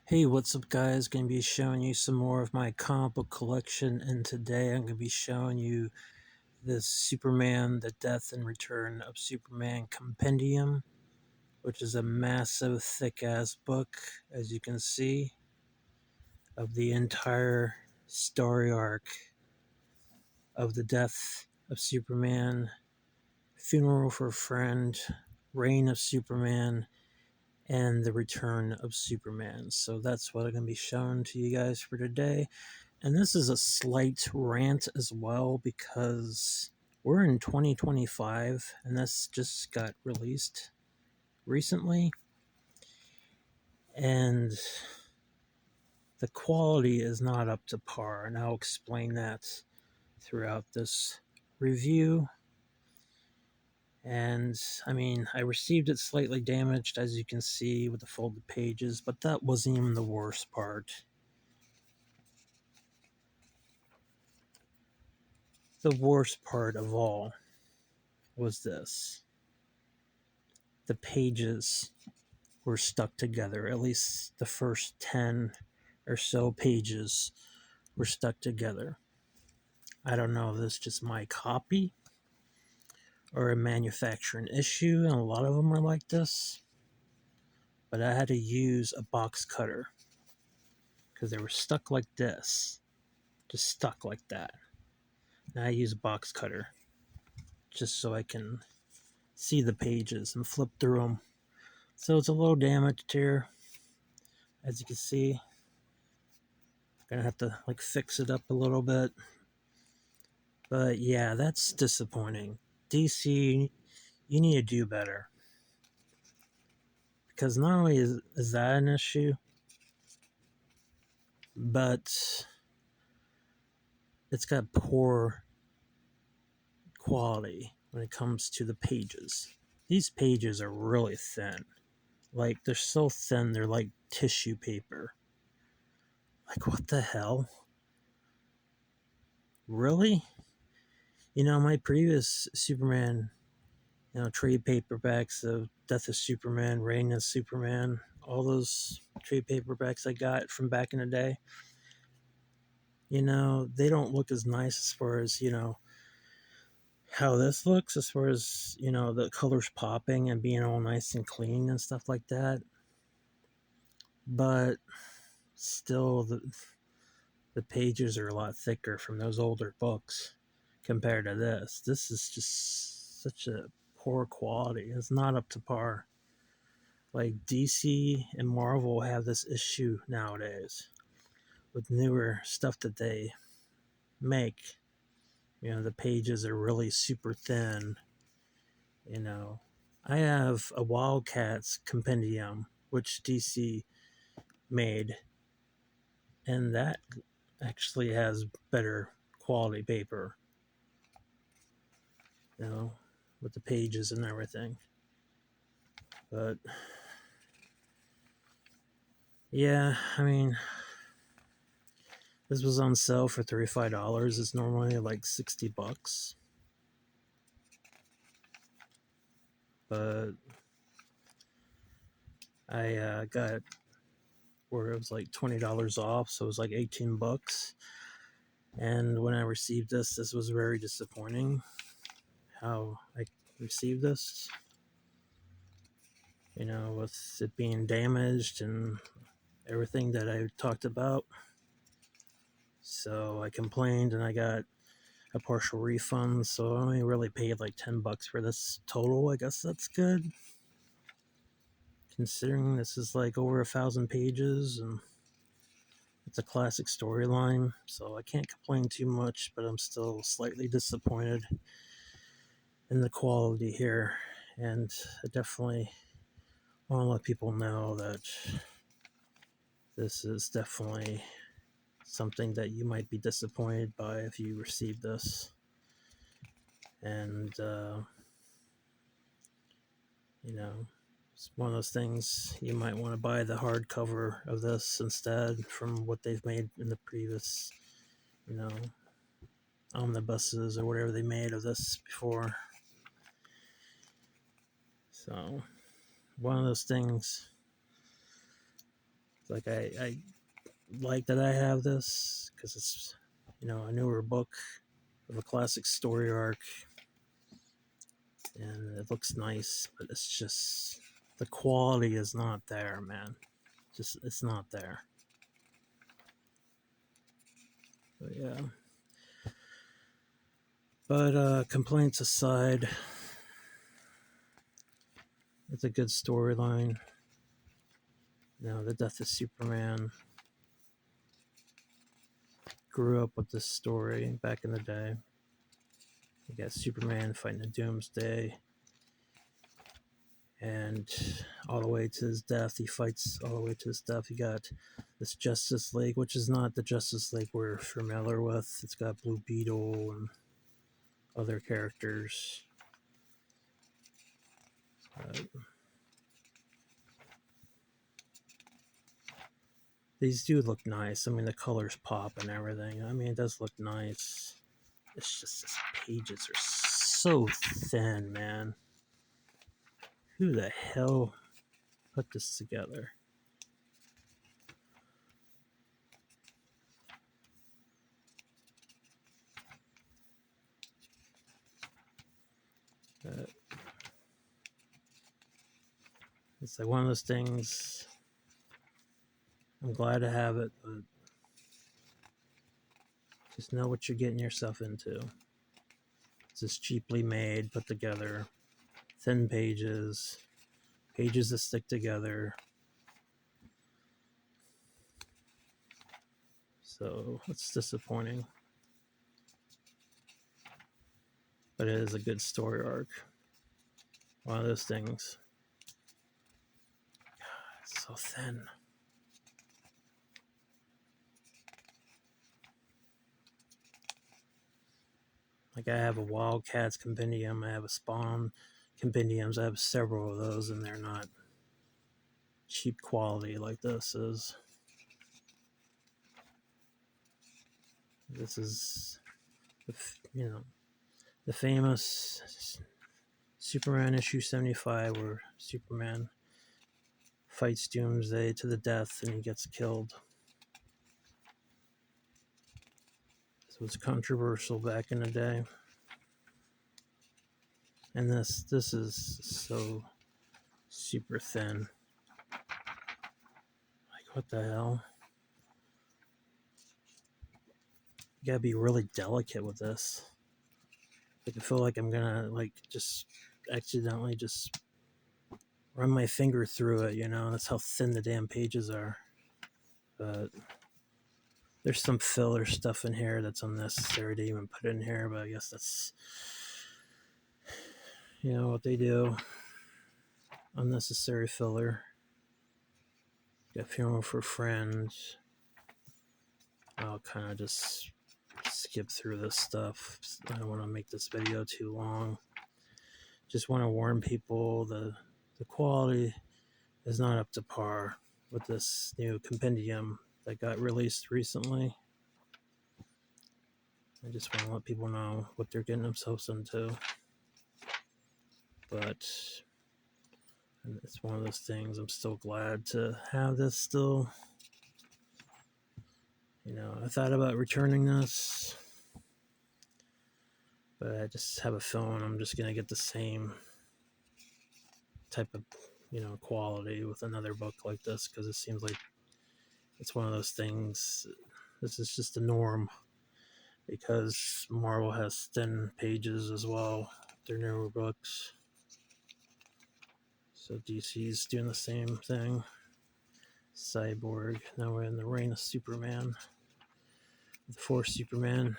Hey, what's up, guys? Going to be showing you some more of my comic book collection, and today I'm going to be showing you this Superman, The Death and Return of Superman Compendium, which is a massive, thick ass book, as you can see, of the entire story arc of the death of Superman, funeral for a friend, reign of Superman, and the return of Superman. So that's what I'm going to be showing to you guys for today. And this is a slight rant as well because we're in 2025 and this just got released recently. And the quality is not up to par. And I'll explain that throughout this review. And I mean, I received it slightly damaged, as you can see, with the folded pages, but that wasn't even the worst part. The worst part of all was this: the pages were stuck together. At least the first 10 or so pages were stuck together. I don't know if this is just my copy or a manufacturing issue, and a lot of them are like this. But I had to use a box cutter because they were stuck like this, just stuck like that. And I use a box cutter just so I can see the pages and flip through them. So it's a little damaged here, as you can see. Gonna have to like fix it up a little bit. But yeah, that's disappointing. DC, you need to do better. Because not only is that an issue, but it's got poor quality when it comes to the pages. These pages are really thin. Like, they're so thin, they're like tissue paper. Like, what the hell? Really? You know, my previous Superman, trade paperbacks of Death of Superman, Reign of Superman, all those trade paperbacks I got from back in the day, they don't look as nice as far as, how this looks, as far as, the colors popping and being all nice and clean and stuff like that. But still, the pages are a lot thicker from those older books compared to this. This is just such a poor quality. It's not up to par. Like, DC and Marvel have this issue nowadays with newer stuff that they make. The pages are really super thin. I have a Wildcats compendium, which DC made, and that actually has better quality paper, you know, with the pages and everything. But yeah, I mean, this was on sale for $35. It's normally like $60. But I got where it was like $20 off, so it was like $18. And when I received this was very disappointing how I received this. With it being damaged and everything that I talked about. So I complained and I got a partial refund, so I only really paid like $10 for this total. I guess that's good, considering this is like over 1,000 pages and it's a classic storyline, so I can't complain too much, but I'm still slightly disappointed in the quality here. And I definitely want to let people know that this is definitely something that you might be disappointed by if you receive this. And, it's one of those things you might want to buy the hardcover of this instead from what they've made in the previous, you know, omnibuses or whatever they made of this before. So, one of those things Like I like that I have this because it's, you know, a newer book of a classic story arc, and it looks nice, but it's just the quality is not there, man. Just it's not there. But yeah. But complaints aside, it's a good storyline. You know, the death of Superman. Grew up with this story back in the day. You got Superman fighting the Doomsday, and all the way to his death, he fights all the way to his death. You got this Justice League, which is not the Justice League we're familiar with. It's got Blue Beetle and other characters. These do look nice. I mean, the colors pop and everything. I mean, it does look nice. It's just these pages are so thin, man. Who the hell put this together? It's like one of those things. I'm glad to have it, but just know what you're getting yourself into. It's just cheaply made, put together, thin pages, pages that stick together. So it's disappointing. But it is a good story arc. One of those things. God, it's so thin. Like I have a Wildcats compendium, I have a Spawn compendiums, I have several of those, and they're not cheap quality like this is. This is, you know, the famous Superman issue 75, where Superman fights Doomsday to the death and he gets killed. This was controversial back in the day. And this is so super thin. Like, what the hell? You gotta be really delicate with this. Like, I feel like I'm gonna like just accidentally just run my finger through it, you know. That's how thin the damn pages are. But there's some filler stuff in here that's unnecessary to even put in here, but I guess that's, you know, what they do. Unnecessary filler. Got funeral for friends. I'll kind of just skip through this stuff. I don't want to make this video too long. Just want to warn people the quality is not up to par with this new compendium that got released recently. I just want to let people know what they're getting themselves into. But it's one of those things. I'm still glad to have this still. You know, I thought about returning this, but I just have a feeling I'm just going to get the same type of, you know, quality with another book like this, because it seems like it's one of those things. This is just the norm, because Marvel has thin pages as well. Their newer books. So DC's doing the same thing. Cyborg. Now we're in the reign of Superman. The fourth Superman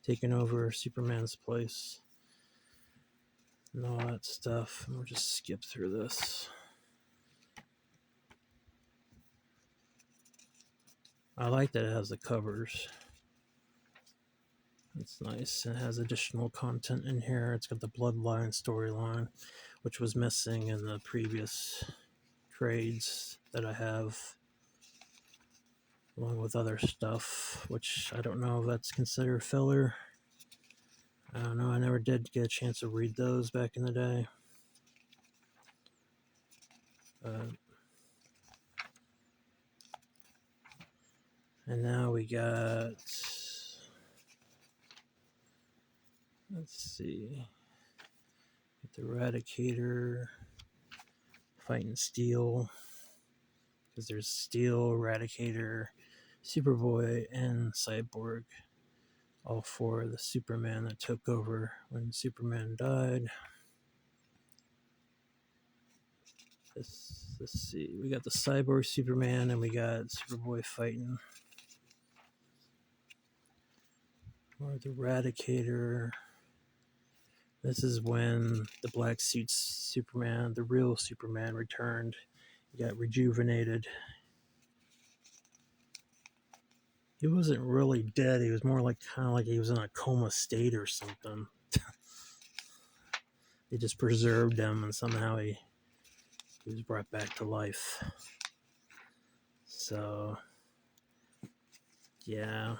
taking over Superman's place. And all that stuff. And we'll just skip through this. I like that it has the covers. It's nice. It has additional content in here. It's got the Bloodline storyline, which was missing in the previous trades that I have, along with other stuff, which I don't know if that's considered filler. I don't know. I never did get a chance to read those back in the day. And now we got, let's see, get the Eradicator fighting Steel, because there's Steel, Eradicator, Superboy, and Cyborg. All four of the Superman that took over when Superman died. Let's see, we got the Cyborg Superman and we got Superboy fighting. Or the Eradicator. This is when the black suit Superman, the real Superman, returned. He got rejuvenated. He wasn't really dead. He was more like kind of like he was in a coma state or something. They just preserved him, and somehow he was brought back to life. So, yeah.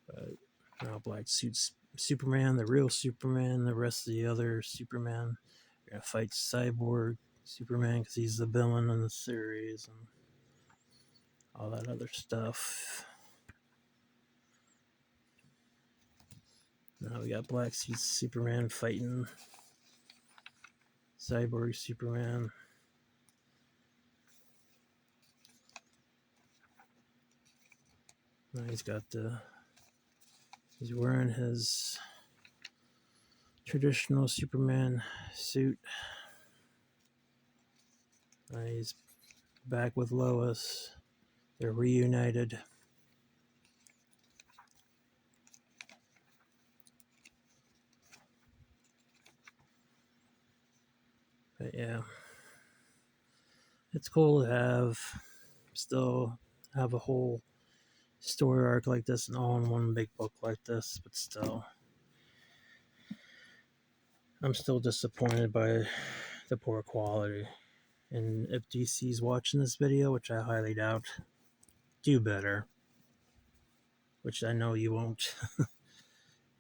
But now black suits Superman, the real Superman, the rest of the other Superman. We're gonna fight Cyborg Superman because he's the villain in the series and all that other stuff. Now we got black suit Superman fighting Cyborg Superman. Now he's wearing his traditional Superman suit. Now he's back with Lois. They're reunited. But yeah, it's cool to still have a whole story arc like this and all in one big book like this, but still, I'm still disappointed by the poor quality. And if DC's watching this video, which I highly doubt, do better. Which I know you won't.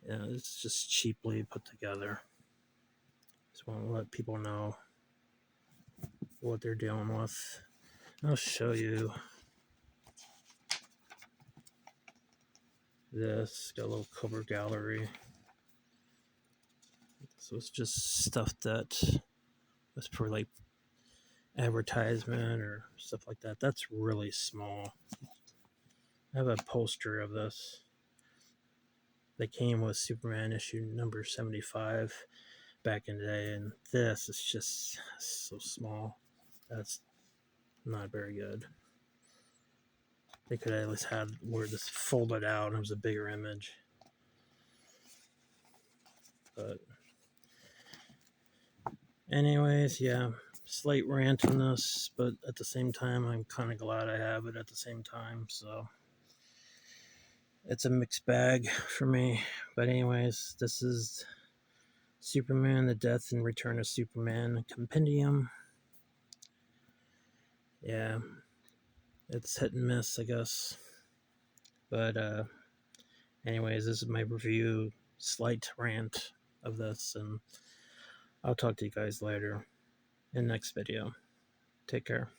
Yeah, it's just cheaply put together. Just want to let people know what they're dealing with. I'll show you this. Got a little cover gallery. So it's just stuff that was for like advertisement or stuff like that. That's really small. I have a poster of this that came with Superman issue number 75 back in the day, and this is just so small. That's not very good. They could have at least had where this folded out and it was a bigger image. But anyways, yeah, slight rant on this, but at the same time, I'm kind of glad I have it at the same time. So it's a mixed bag for me. But anyways, this is Superman, the Death and Return of Superman Compendium. Yeah, it's hit and miss, I guess. But anyways, this is my review, slight rant of this, and I'll talk to you guys later in the next video. Take care.